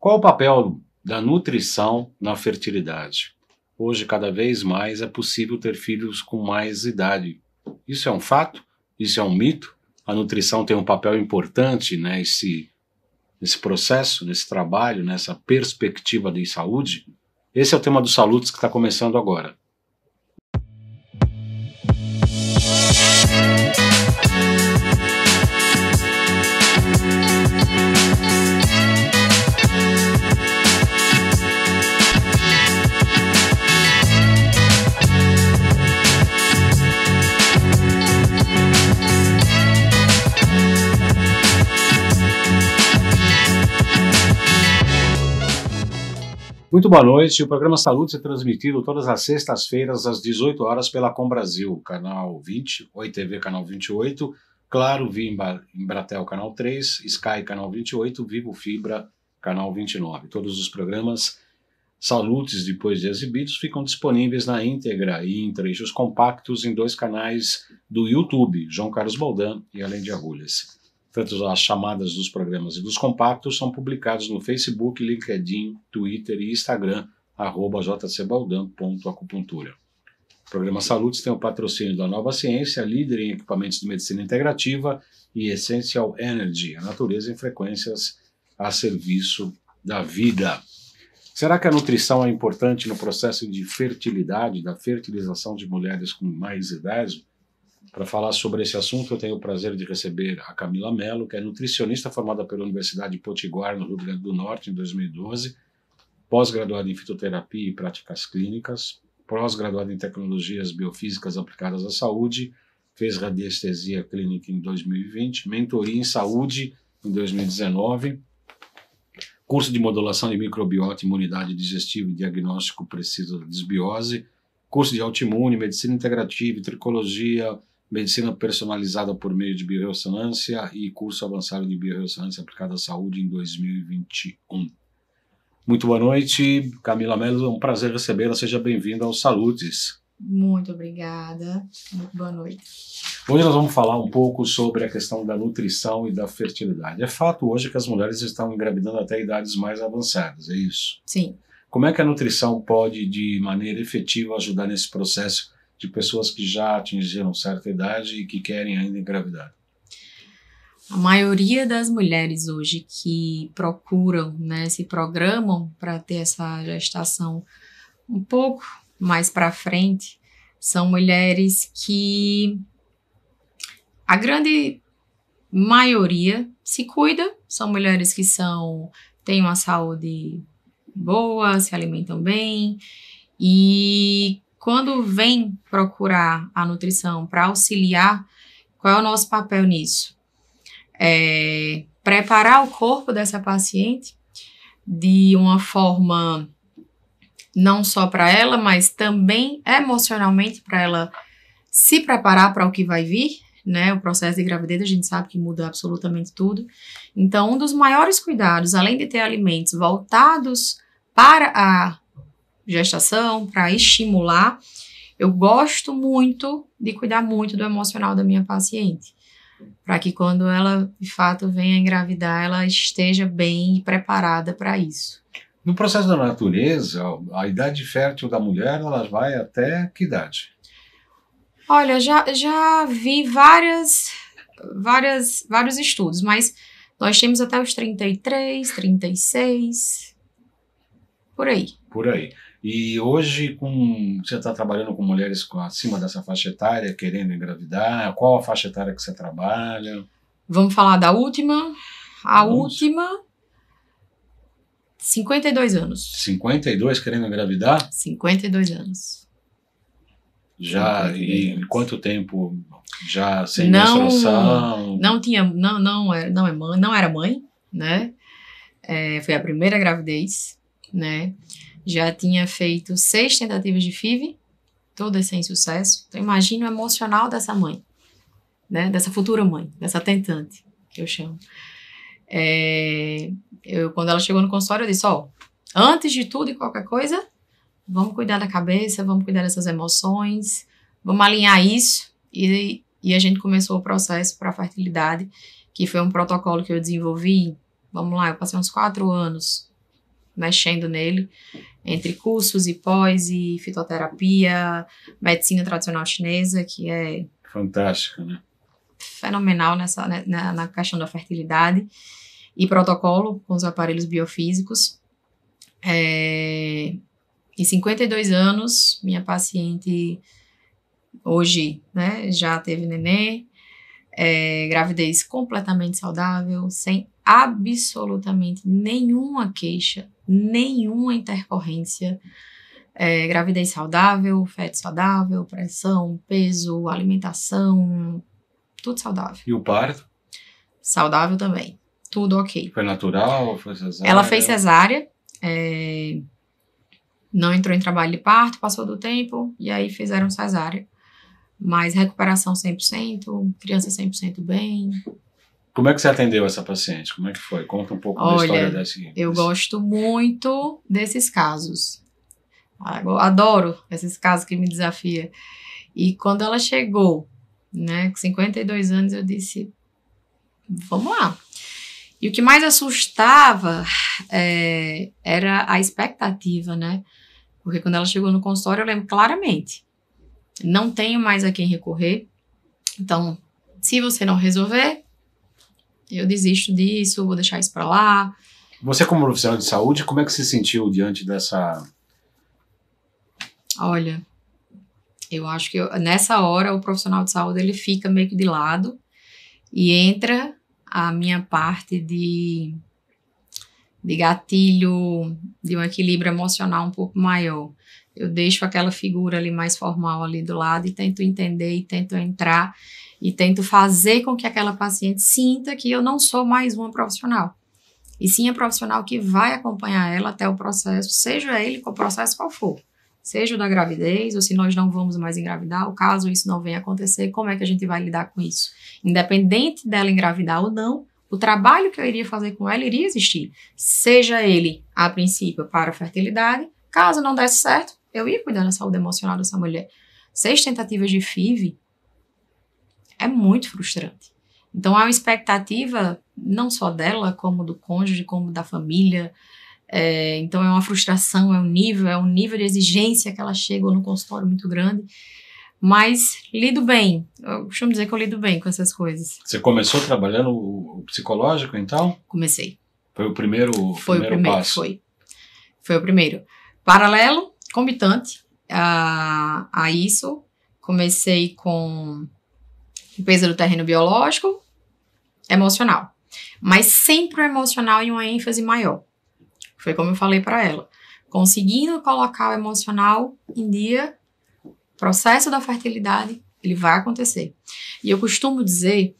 Qual o papel da nutrição na fertilidade? Hoje, cada vez mais, é possível ter filhos com mais idade. Isso é um fato? Isso é um mito? A nutrição tem um papel importante nesse processo, nesse trabalho, nessa perspectiva de saúde? Esse é o tema do Salutes que está começando agora. Muito boa noite. O programa Salutes é transmitido todas as sextas-feiras às 18 horas pela Com Brasil, canal 20, Oi TV, canal 28, Claro, via Embratel, canal 3, Sky, canal 28, Vivo Fibra, canal 29. Todos os programas Salutes, depois de exibidos, ficam disponíveis na íntegra e em trechos compactos em dois canais do YouTube, João Carlos Baldan e Além de Agulhas. Tanto as chamadas dos programas e dos compactos são publicados no Facebook, LinkedIn, Twitter e Instagram, @jcbaldan.acupuntura. O programa Salutes tem o patrocínio da Nova Ciência, líder em equipamentos de medicina integrativa, e Essential Energy, a natureza em frequências a serviço da vida. Será que a nutrição é importante no processo de fertilidade, da fertilização de mulheres com mais idade? Para falar sobre esse assunto, eu tenho o prazer de receber a Camila Mello, que é nutricionista formada pela Universidade Potiguar, no Rio Grande do Norte, em 2012, pós-graduada em fitoterapia e práticas clínicas, pós-graduada em tecnologias biofísicas aplicadas à saúde, fez radiestesia clínica em 2020, mentoria em saúde em 2019, curso de modulação de microbiota, imunidade digestiva e diagnóstico preciso da desbiose, curso de autoimune, medicina integrativa e tricologia, medicina personalizada por meio de biorressonância e curso avançado de biorressonância aplicada à saúde em 2021. Muito boa noite, Camila Mello, é um prazer recebê-la, seja bem-vinda ao Salutes. Muito obrigada, muito boa noite. Hoje nós vamos falar um pouco sobre a questão da nutrição e da fertilidade. É fato hoje que as mulheres estão engravidando até idades mais avançadas, é isso? Sim. Como é que a nutrição pode, de maneira efetiva, ajudar nesse processo de pessoas que já atingiram certa idade e que querem ainda engravidar? A maioria das mulheres hoje que procuram, se programam para ter essa gestação um pouco mais para frente, são mulheres que a grande maioria se cuida, são mulheres que têm uma saúde boa, se alimentam bem, e quando vem procurar a nutrição para auxiliar, qual é o nosso papel nisso? Preparar o corpo dessa paciente de uma forma não só para ela, mas também emocionalmente para ela se preparar para o que vai vir, o processo de gravidez a gente sabe que muda absolutamente tudo. Então, um dos maiores cuidados, além de ter alimentos voltados para a gestação, para estimular, eu gosto muito de cuidar muito do emocional da minha paciente, para que quando ela, de fato, venha engravidar, ela esteja bem e preparada para isso. No processo da natureza, a idade fértil da mulher, ela vai até que idade? Olha, já vi vários estudos, mas nós temos até os 33, 36, por aí. Por aí. E hoje você está trabalhando com mulheres acima dessa faixa etária, querendo engravidar? Qual a faixa etária que você trabalha? Vamos falar da última? Última, 52 anos. 52 querendo engravidar? 52 anos. Já, 52 e anos. Quanto tempo já sem menstruação? Não era mãe, foi a primeira gravidez, Já tinha feito 6 tentativas de FIV, todas sem sucesso. Então, imagina o emocional dessa mãe, dessa futura mãe, dessa tentante, que eu chamo. Quando ela chegou no consultório, eu disse, antes de tudo e qualquer coisa, vamos cuidar da cabeça, vamos cuidar dessas emoções, vamos alinhar isso. E a gente começou o processo para a fertilidade, que foi um protocolo que eu desenvolvi. Vamos lá, eu passei uns 4 anos mexendo nele, entre cursos e pós e fitoterapia, medicina tradicional chinesa, que é Fantástica, né? fenomenal na questão da fertilidade, e protocolo com os aparelhos biofísicos. Em 52 anos, minha paciente hoje, né, já teve neném, gravidez completamente saudável, sem absolutamente nenhuma queixa, nenhuma intercorrência, gravidez saudável, feto saudável, pressão, peso, alimentação, tudo saudável. E o parto? Saudável também, tudo ok. Foi natural? Foi cesárea? Ela fez cesárea, não entrou em trabalho de parto, passou do tempo, e aí fizeram cesárea. Mas recuperação 100%, criança 100% bem. Como é que você atendeu essa paciente? Como é que foi? Conta um pouco da história dessa. Eu gosto muito desses casos. Eu adoro esses casos que me desafiam. E quando ela chegou, né, com 52 anos, eu disse, vamos lá. E o que mais assustava era a expectativa, né? Porque quando ela chegou no consultório, eu lembro claramente. Não tenho mais a quem recorrer. Então, se você não resolver, eu desisto disso, vou deixar isso pra lá. Você, como profissional de saúde, como é que se sentiu diante dessa... Olha, eu acho que nessa hora o profissional de saúde ele fica meio que de lado e entra a minha parte de gatilho, de um equilíbrio emocional um pouco maior. Eu deixo aquela figura ali mais formal ali do lado e tento entender e tento entrar e tento fazer com que aquela paciente sinta que eu não sou mais uma profissional. E sim a profissional que vai acompanhar ela até o processo, seja ele o processo qual for. Seja o da gravidez, ou se nós não vamos mais engravidar, ou caso isso não venha acontecer, como é que a gente vai lidar com isso? Independente dela engravidar ou não, o trabalho que eu iria fazer com ela iria existir. Seja ele, a princípio, para a fertilidade, caso não desse certo, eu ia cuidar da saúde emocional dessa mulher. 6 tentativas de FIV é muito frustrante. Então, há uma expectativa, não só dela, como do cônjuge, como da família. Então, é uma frustração, é um nível de exigência que ela chega no consultório muito grande. Mas lido bem. Eu costumo dizer que eu lido bem com essas coisas. Você começou trabalhando o psicológico, então? Comecei. Foi o primeiro passo? Foi o primeiro. Paralelo, comitante a isso, comecei com limpeza do terreno biológico, emocional. Mas sempre o emocional em uma ênfase maior. Foi como eu falei para ela. Conseguindo colocar o emocional em dia, o processo da fertilidade, ele vai acontecer. E eu costumo dizer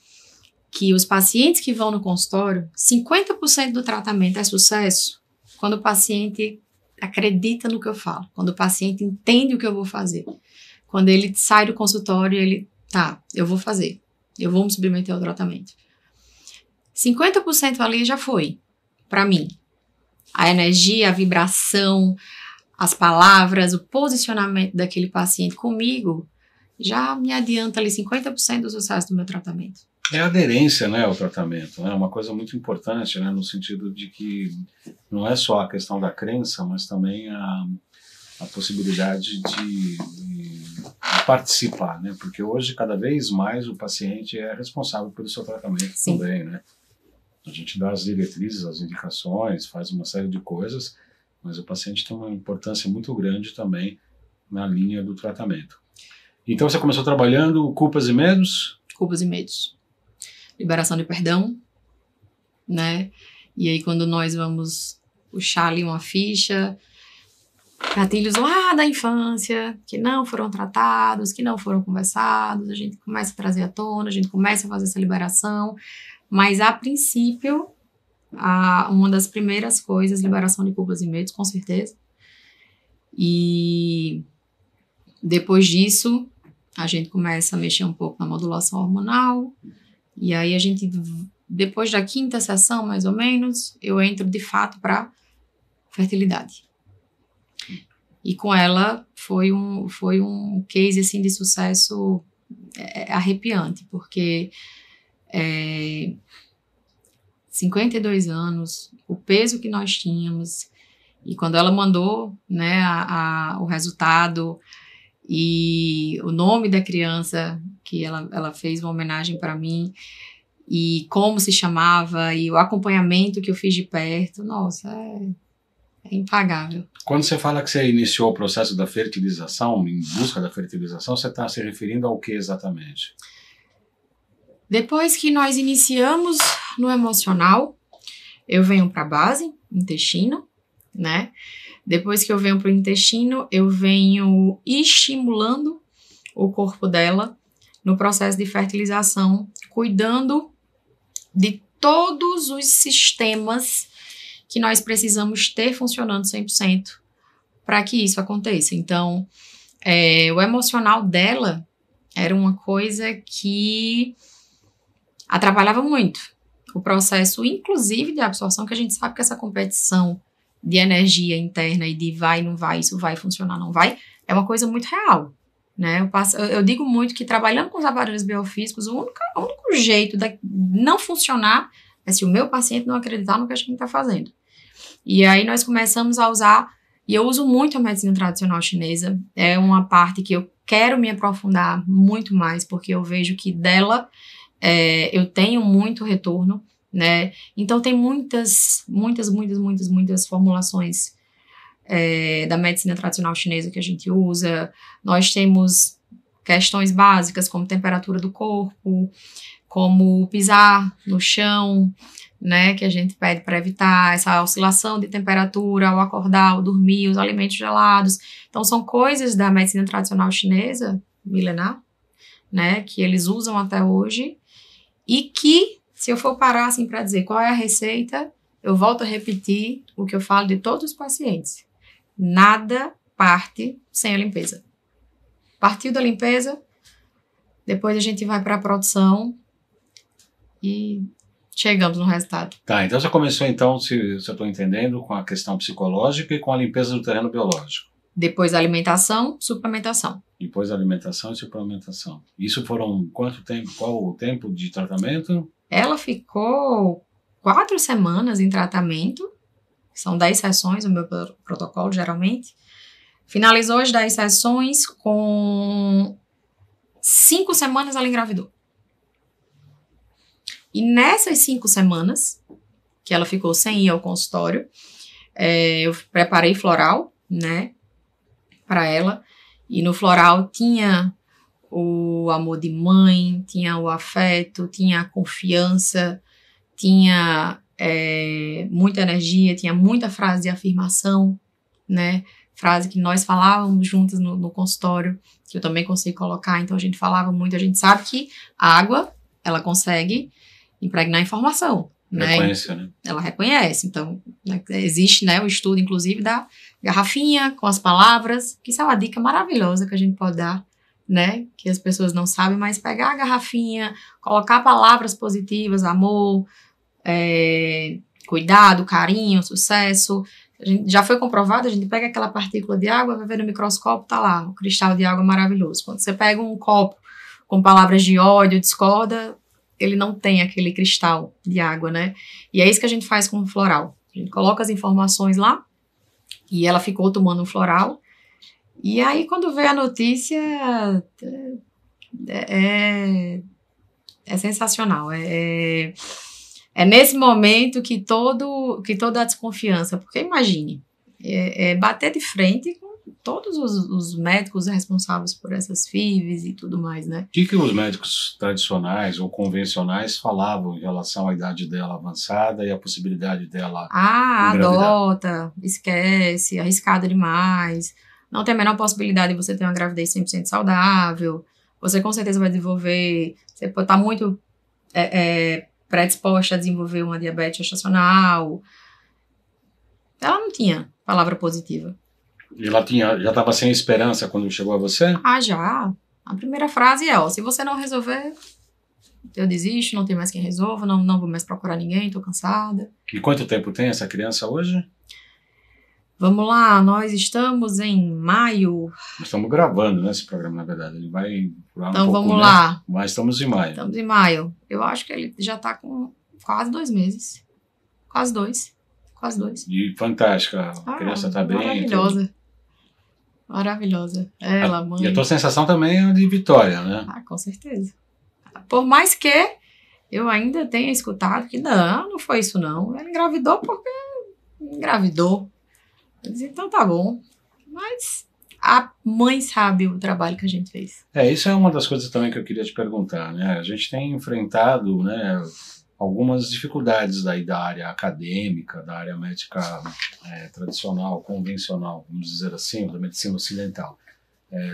que os pacientes que vão no consultório, 50% do tratamento é sucesso quando o paciente acredita no que eu falo, quando o paciente entende o que eu vou fazer. Quando ele sai do consultório, ele, eu vou fazer, eu vou me submeter ao tratamento. 50% ali já foi, para mim. A energia, a vibração, as palavras, o posicionamento daquele paciente comigo já me adianta ali 50% do sucesso do meu tratamento. É a aderência, né, ao tratamento, né? Uma coisa muito importante, né, no sentido de que não é só a questão da crença, mas também a possibilidade de participar, né? Porque hoje, cada vez mais, o paciente é responsável pelo seu tratamento. Sim. Também, né? A gente dá as diretrizes, as indicações, faz uma série de coisas, mas o paciente tem uma importância muito grande também na linha do tratamento. Então, você começou trabalhando culpas e medos? Culpas e medos. Liberação de perdão, né? E aí, quando nós vamos puxar ali uma ficha, gatilhos lá da infância, que não foram tratados, que não foram conversados, a gente começa a trazer à tona, a gente começa a fazer essa liberação, mas a princípio, uma das primeiras coisas, liberação de culpas e medos, com certeza. E depois disso, a gente começa a mexer um pouco na modulação hormonal, e aí a gente, depois da 5ª sessão, mais ou menos, eu entro de fato para fertilidade. E com ela foi um case assim, de sucesso arrepiante, porque 52 anos, o peso que nós tínhamos, E quando ela mandou, né, o resultado e o nome da criança, que ela fez uma homenagem para mim, e como se chamava, e o acompanhamento que eu fiz de perto, nossa, é impagável. Quando você fala que você iniciou o processo da fertilização, em busca da fertilização, você está se referindo ao que exatamente? Depois que nós iniciamos no emocional, eu venho para a base, intestino, né? Depois que eu venho para o intestino, eu venho estimulando o corpo dela no processo de fertilização, cuidando de todos os sistemas que nós precisamos ter funcionando 100% para que isso aconteça. Então, o emocional dela era uma coisa que atrapalhava muito o processo, inclusive de absorção, que a gente sabe que essa competição de energia interna e de vai, não vai, isso vai funcionar, não vai, é uma coisa muito real, né? Eu digo muito que trabalhando com os aparelhos biofísicos, o único jeito de não funcionar é se o meu paciente não acreditar no que a gente está fazendo. E aí nós começamos a usar, e eu uso muito a medicina tradicional chinesa, é uma parte que eu quero me aprofundar muito mais, porque eu vejo que dela eu tenho muito retorno, né? Então tem muitas formulações da medicina tradicional chinesa que a gente usa. Nós temos questões básicas como temperatura do corpo, como pisar no chão, né, que a gente pede para evitar essa oscilação de temperatura ao acordar, ao dormir, os alimentos gelados. Então são coisas da medicina tradicional chinesa, milenar, né, que eles usam até hoje, e que, se eu for parar assim para dizer qual é a receita, eu volto a repetir o que eu falo de todos os pacientes. Nada parte sem a limpeza. Partiu da limpeza, depois a gente vai para a produção e chegamos no resultado. Tá, então você começou então, se eu estou entendendo, com a questão psicológica e com a limpeza do terreno biológico. Depois alimentação, suplementação. Depois alimentação e suplementação. Isso foram quanto tempo? Qual o tempo de tratamento? Ela ficou 4 semanas em tratamento. São 10 sessões o meu protocolo, geralmente. Finalizou as 10 sessões, com 5 semanas ela engravidou. E nessas 5 semanas, que ela ficou sem ir ao consultório, eu preparei floral, né, para ela. E no floral tinha o amor de mãe, tinha o afeto, tinha a confiança, tinha muita energia, tinha muita frase de afirmação, né? Frase que nós falávamos juntas no consultório, que eu também consigo colocar. Então a gente falava muito, a gente sabe que a água, ela consegue impregnar informação, né? Reconhece, né? Ela reconhece. Então, né, existe, né, o estudo, inclusive, da garrafinha com as palavras, que isso é uma dica maravilhosa que a gente pode dar, né? Que as pessoas não sabem, mas pegar a garrafinha, colocar palavras positivas, amor, cuidado, carinho, sucesso. Já foi comprovado, a gente pega aquela partícula de água, vai ver no microscópio, tá lá, o cristal de água maravilhoso. Quando você pega um copo com palavras de ódio, discorda, ele não tem aquele cristal de água, né? E é isso que a gente faz com o floral. A gente coloca as informações lá, e ela ficou tomando um floral, e aí quando veio a notícia, é sensacional. É nesse momento que toda a desconfiança, porque imagine, bater de frente com todos os médicos responsáveis por essas FIVs e tudo mais, né? O que os médicos tradicionais ou convencionais falavam em relação à idade dela avançada e a possibilidade dela engravidar? Adota, esquece, arriscada demais, não tem a menor possibilidade de você ter uma gravidez 100% saudável, você com certeza vai desenvolver, você pode estar muito predisposta a desenvolver uma diabetes gestacional. Ela não tinha palavra positiva. E ela já estava sem esperança quando chegou a você? Já. A primeira frase é, se você não resolver, eu desisto, não tem mais quem resolva, não vou mais procurar ninguém, tô cansada. E quanto tempo tem essa criança hoje? Vamos lá, nós estamos em maio. Nós estamos gravando, né, esse programa, na verdade. Ele vai durar então, um pouco, vamos né? lá. Mas estamos em maio. Estamos em maio. Eu acho que ele já está com quase 2 meses. Quase 2. quase 2. E fantástica, a criança tá bem. Maravilhosa. Maravilhosa. Ela, mãe. E a tua sensação também é de vitória, né? Com certeza. Por mais que eu ainda tenha escutado que não foi isso não. Ela engravidou porque engravidou. Eu disse, então tá bom. Mas a mãe sabe o trabalho que a gente fez. Isso é uma das coisas também que eu queria te perguntar, né? A gente tem enfrentado, né, algumas dificuldades daí da área acadêmica, da área médica tradicional, convencional, vamos dizer assim, da medicina ocidental,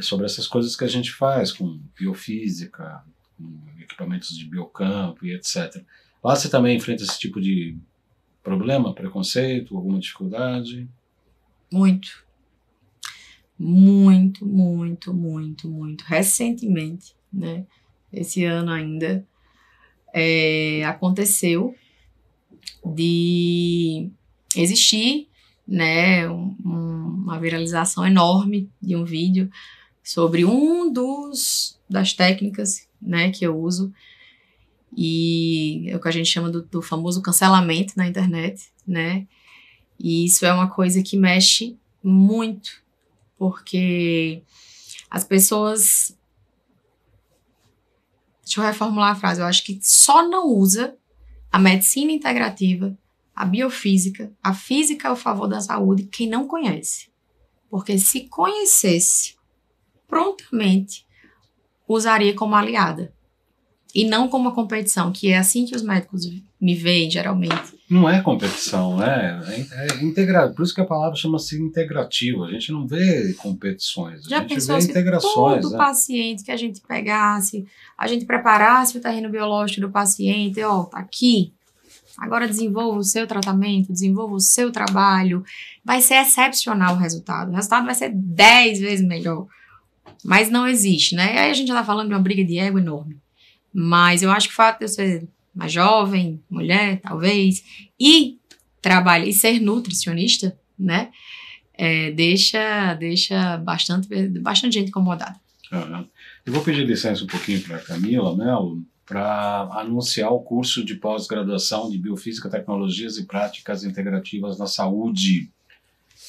sobre essas coisas que a gente faz com biofísica, com equipamentos de biocampo e etc. Lá você também enfrenta esse tipo de problema, preconceito, alguma dificuldade? Muito. Muito, muito, muito, muito. Recentemente, né? Esse ano ainda, aconteceu de existir, né, uma viralização enorme de um vídeo sobre das técnicas, né, que eu uso, e é o que a gente chama do famoso cancelamento na internet, né, e isso é uma coisa que mexe muito, porque as pessoas... Deixa eu reformular a frase. Eu acho que só não usa a medicina integrativa, a biofísica, a física ao favor da saúde quem não conhece. Porque se conhecesse, prontamente usaria como aliada. E não como uma competição, que é assim que os médicos me veem, geralmente. Não é competição, é integrado. Por isso que a palavra chama-se integrativa. A gente não vê competições, Já a gente pensou vê se integrações. todo paciente que a gente pegasse, a gente preparasse o terreno biológico do paciente, tá aqui, agora desenvolva o seu tratamento, desenvolva o seu trabalho, vai ser excepcional o resultado vai ser 10 vezes melhor. Mas não existe, né? E aí a gente já tá falando de uma briga de ego enorme. Mas eu acho que o fato de eu ser mais jovem, mulher, talvez, e trabalhar e ser nutricionista, né, deixa bastante gente incomodada. Eu vou pedir licença um pouquinho para a Camila Mello para anunciar o curso de pós-graduação de Biofísica, Tecnologias e Práticas Integrativas na Saúde.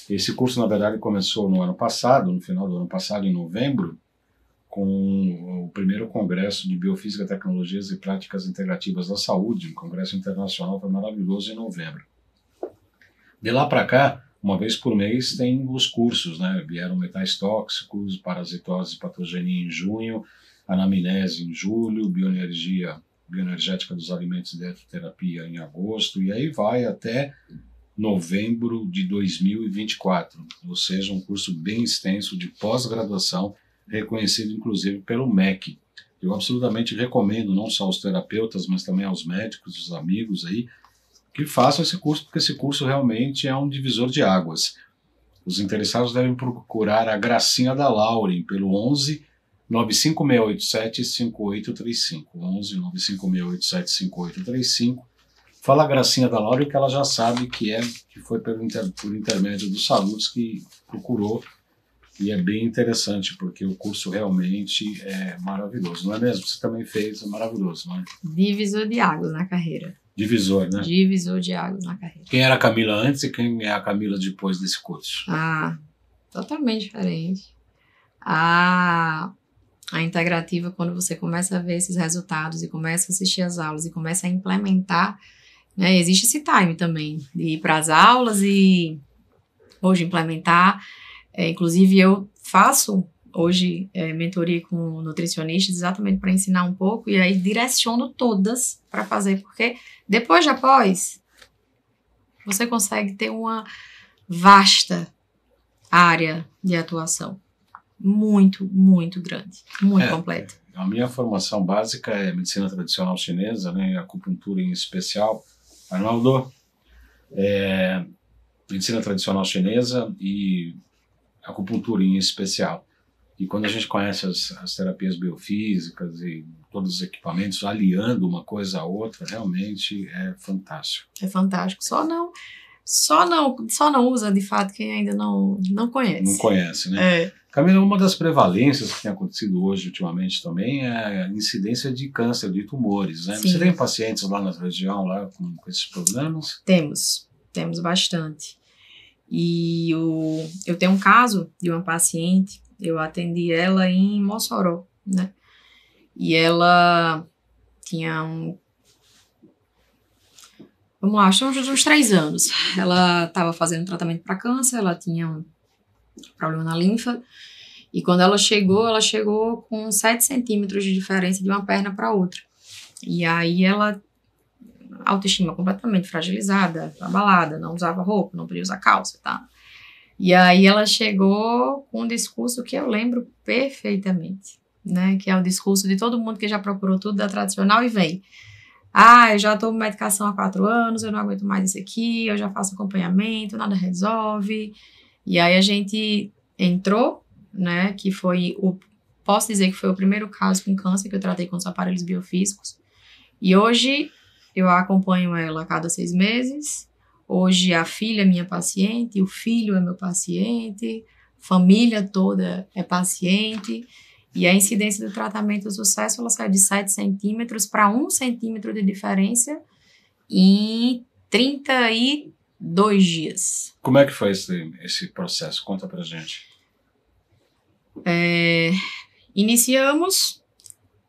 Esse curso, na verdade, começou no ano passado, no final do ano passado, em novembro, com o primeiro congresso de Biofísica, Tecnologias e Práticas Integrativas da Saúde, um congresso internacional, foi maravilhoso, em novembro. De lá para cá, uma vez por mês, tem os cursos, né? Vieram metais tóxicos, parasitose e patogenia em junho, anamnese em julho, bioenergética dos alimentos e dietoterapia em agosto, e aí vai até novembro de 2024, ou seja, um curso bem extenso de pós-graduação, reconhecido inclusive pelo MEC. Eu absolutamente recomendo, não só aos terapeutas, mas também aos médicos, os amigos aí, que façam esse curso, porque esse curso realmente é um divisor de águas. Os interessados devem procurar a Gracinha da Lauren pelo 11 95687 5835. 11 95687 5835. Fala a Gracinha da Lauren que ela já sabe que foi por intermédio dos Salutos que procurou. E é bem interessante, porque o curso realmente é maravilhoso. Não é mesmo? Você também fez, é maravilhoso, não é? Divisor de águas na carreira. Divisor, né? Divisor de águas na carreira. Quem era a Camila antes e quem é a Camila depois desse curso? Totalmente diferente. A integrativa, quando você começa a ver esses resultados e começa a assistir as aulas e começa a implementar, né, existe esse time também, de ir para as aulas e hoje implementar. Inclusive, eu faço hoje mentoria com nutricionistas exatamente para ensinar um pouco e aí direciono todas para fazer, porque depois de após, você consegue ter uma vasta área de atuação. Muito, muito grande, muito completa. A minha formação básica é medicina tradicional chinesa, né, acupuntura em especial. Arnaldo, medicina tradicional chinesa e acupuntura em especial. E quando a gente conhece as terapias biofísicas e todos os equipamentos, aliando uma coisa à outra, realmente é fantástico. É fantástico. Só não usa, de fato, quem ainda não conhece. Não conhece, né? Camila, uma das prevalências que tem acontecido hoje, ultimamente, também é a incidência de câncer, de tumores, né? Sim. Você tem pacientes lá na região lá com esses problemas? Temos. temos bastante. E eu tenho um caso de uma paciente, eu atendi ela em Mossoró, né? E ela tinha vamos lá, acho uns 3 anos. Ela estava fazendo tratamento para câncer, ela tinha um problema na linfa. E quando ela chegou com 7 centímetros de diferença de uma perna para outra. E aí ela, autoestima completamente fragilizada, abalada, não usava roupa, não podia usar calça, tá? E aí ela chegou com um discurso que eu lembro perfeitamente, né? Que é o discurso de todo mundo que já procurou tudo da tradicional e vem. Eu já tomo medicação há 4 anos, eu não aguento mais isso aqui, eu já faço acompanhamento, nada resolve. E aí a gente entrou, né? Que foi posso dizer que foi o primeiro caso com câncer que eu tratei com os aparelhos biofísicos. E hoje eu acompanho ela a cada 6 meses. Hoje a filha é minha paciente, o filho é meu paciente, família toda é paciente. E a incidência do tratamento do sucesso, ela saiu de 7 centímetros para 1 centímetro de diferença em 32 dias. Como é que foi esse processo? Conta pra gente. Iniciamos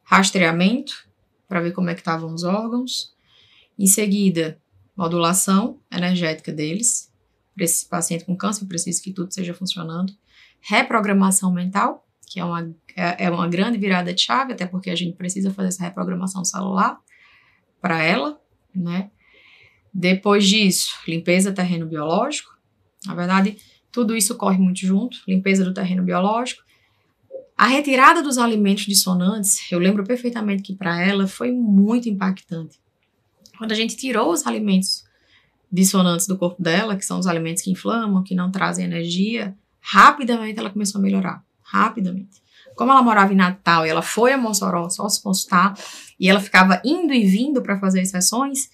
rastreamento para ver como é que estavam os órgãos. Em seguida, modulação energética deles. Para esse paciente com câncer, preciso que tudo esteja funcionando. Reprogramação mental, que é uma grande virada de chave, até porque a gente precisa fazer essa reprogramação celular para ela, né? Depois disso, limpeza terreno biológico. Na verdade, tudo isso corre muito junto. Limpeza do terreno biológico. A retirada dos alimentos dissonantes, eu lembro perfeitamente que para ela foi muito impactante. Quando a gente tirou os alimentos dissonantes do corpo dela, que são os alimentos que inflamam, que não trazem energia, rapidamente ela começou a melhorar. Rapidamente. Como ela morava em Natal e ela foi a Mossoró só se consultar, e ela ficava indo e vindo para fazer as sessões,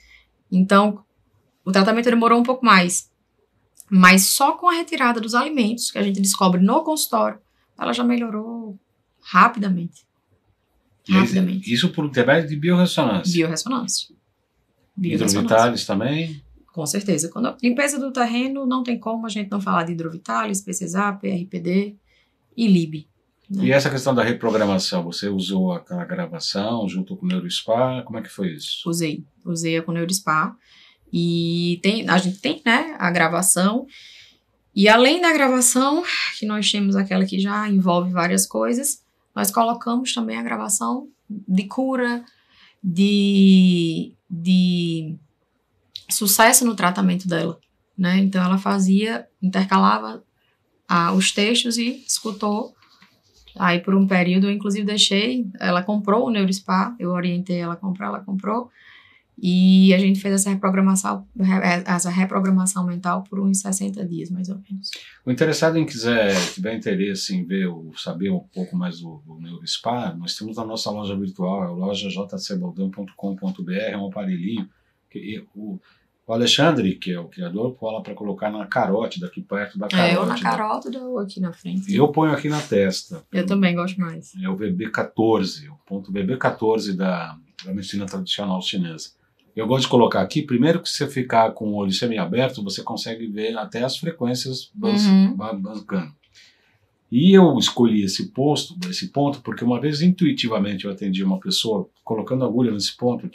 então o tratamento demorou um pouco mais. Mas só com a retirada dos alimentos, que a gente descobre no consultório, ela já melhorou rapidamente. Rapidamente. Isso por intermédio de biorressonância? Biorressonância. Hidrovitalis também? Com certeza. Quando a limpeza do terreno, não tem como a gente não falar de hidrovitalis, PCZAP, RPD e LIB. Né? E essa questão da reprogramação, você usou aquela gravação junto com o NeuroSpa? Como é que foi isso? Usei com o NeuroSpa. E a gente tem, né, a gravação. E além da gravação, que nós temos aquela que já envolve várias coisas, nós colocamos também a gravação de cura, de sucesso no tratamento dela, né? Então ela intercalava os textos e escutou. Aí por um período eu inclusive ela comprou o NeuroSpa, eu orientei ela a comprar, ela comprou. E a gente fez essa reprogramação mental por uns 60 dias, mais ou menos. O interessado tiver interesse em saber um pouco mais do NeuroSpa, nós temos na nossa loja virtual, é a loja jcbaldão.com.br, é um aparelhinho que o Alexandre, que é o criador, cola para colocar na carótida, aqui perto da carótida. Eu na carótida ou aqui na frente. Eu ponho aqui na testa. Eu também gosto mais. É o VB14, o ponto VB14 da medicina tradicional chinesa. Eu gosto de colocar aqui, primeiro que se você ficar com o olho semi-aberto, você consegue ver até as frequências bancando. E eu escolhi esse ponto, porque uma vez intuitivamente eu atendi uma pessoa colocando agulha nesse ponto.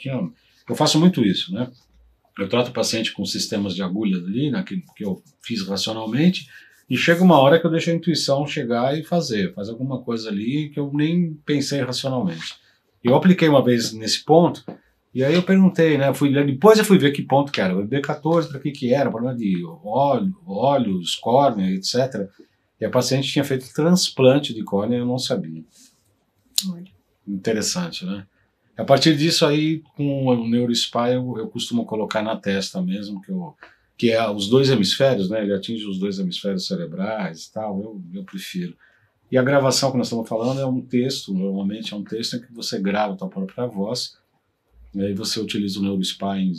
Eu faço muito isso, né? Eu trato o paciente com sistemas de agulha ali, naquilo que eu fiz racionalmente, e chega uma hora que eu deixo a intuição chegar e faz alguma coisa ali que eu nem pensei racionalmente. Eu apliquei uma vez nesse ponto, e aí eu perguntei, né? Depois eu fui ver que ponto que era. O B14, para que era? Problema de olhos, córnea, etc. E a paciente tinha feito transplante de córnea e eu não sabia. Olha. Interessante, né? A partir disso aí, com o NeuroSpa, eu costumo colocar na testa mesmo, que é os 2 hemisférios, né? Ele atinge os 2 hemisférios cerebrais e tal, eu prefiro. E a gravação que nós estamos falando é um texto, normalmente é um texto em que você grava a sua própria voz, e aí você utiliza o NeuroSpa em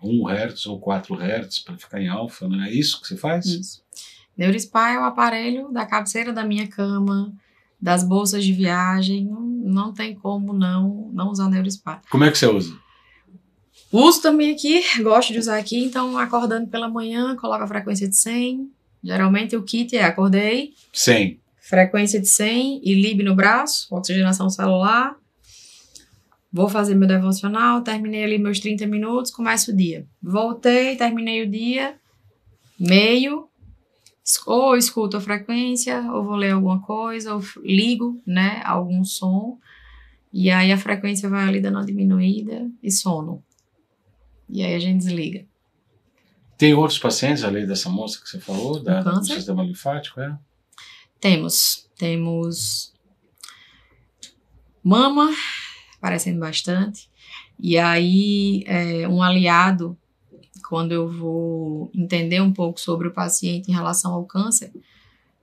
1 Hz ou 4 Hz para ficar em alfa, né? É isso que você faz? Isso. NeuroSpa é o aparelho da cabeceira da minha cama, das bolsas de viagem, não tem como não usar NeuroSpa. Como é que você usa? Uso também aqui, gosto de usar aqui, então acordando pela manhã, coloco a frequência de 100. Geralmente o kit acordei. 100. Frequência de 100 e lib no braço, oxigenação celular. Vou fazer meu devocional, terminei ali meus 30 minutos, começo o dia. Voltei, terminei o dia, meio, ou escuto a frequência, ou vou ler alguma coisa, ou ligo, né, algum som. E aí a frequência vai ali dando uma diminuída e sono. E aí a gente desliga. Tem outros pacientes, além dessa moça que você falou, do câncer? sistema linfático, é? Temos mama, aparecendo bastante. E aí, um aliado, quando eu vou entender um pouco sobre o paciente em relação ao câncer,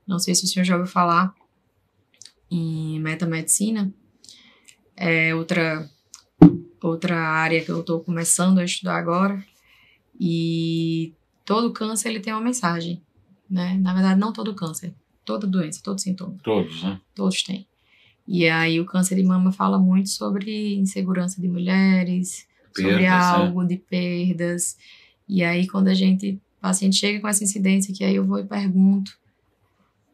não sei se o senhor já ouviu falar em metamedicina, é outra área que eu estou começando a estudar agora, e todo câncer ele tem uma mensagem, né? Na verdade, não todo câncer, toda doença, todo sintoma. Todos, né? Todos têm. E aí o câncer de mama fala muito sobre insegurança de mulheres, sobre algo de perdas. E aí quando o paciente chega com essa incidência, que aí eu vou e pergunto,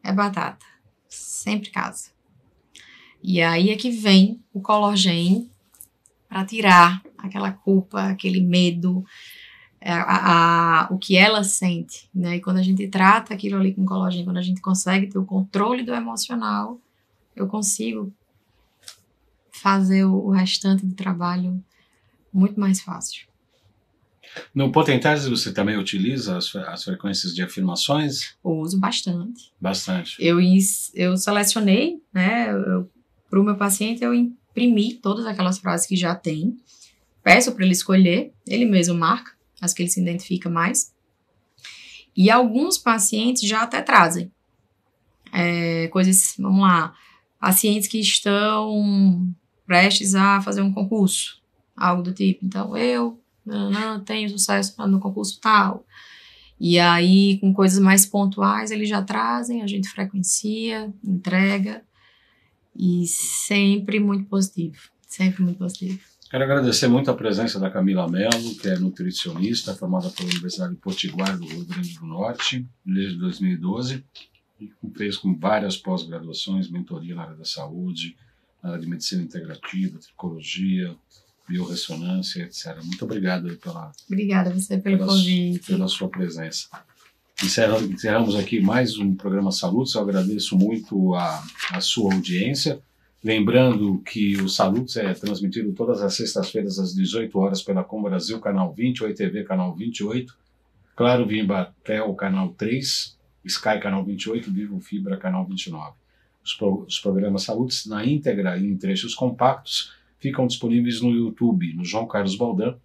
é batata, sempre casa. E aí é que vem o Cologen para tirar aquela culpa, aquele medo, o que ela sente, né? E quando a gente trata aquilo ali com Cologen, quando a gente consegue ter o controle do emocional, eu consigo fazer o restante do trabalho muito mais fácil. No Potentares você também utiliza as frequências de afirmações? Eu uso bastante. Bastante. Eu selecionei, né? Para o meu paciente, eu imprimi todas aquelas frases que já tem. Peço para ele escolher, ele mesmo marca as que ele se identifica mais. E alguns pacientes já até trazem coisas, vamos lá, pacientes que estão prestes a fazer um concurso, algo do tipo. Então, eu tenho sucesso no concurso tal. E aí, com coisas mais pontuais, eles já trazem, a gente frequencia, entrega. E sempre muito positivo. Sempre muito positivo. Quero agradecer muito a presença da Camila Mello, que é nutricionista, formada pela Universidade de Potiguar do Rio Grande do Norte, desde 2012, e fez com várias pós-graduações, mentoria na área da saúde, na área de medicina integrativa, tricologia, biorressonância, etc. Muito obrigado Obrigada a você pelo convite. Pela sua presença. Encerramos aqui mais um programa Salutos. Eu agradeço muito a sua audiência. Lembrando que o Salutos é transmitido todas as sextas-feiras às 18 horas pela Com Brasil, canal 20, Oi TV, canal 28, Claro Vimbatel, canal 3, Sky, canal 28, Vivo Fibra, canal 29. Os programas Salutos, na íntegra e em trechos compactos, ficam disponíveis no YouTube, no João Carlos Baldan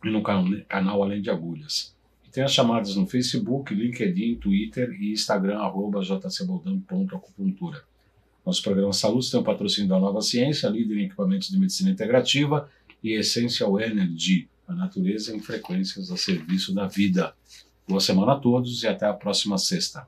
e no canal Além de Agulhas. Tem as chamadas no Facebook, LinkedIn, Twitter e Instagram, @jcbaldan.acupuntura. Nosso programa Saúde tem o patrocínio da Nova Ciência, líder em equipamentos de medicina integrativa, e Essential Energy, a natureza em frequências a serviço da vida. Boa semana a todos e até a próxima sexta.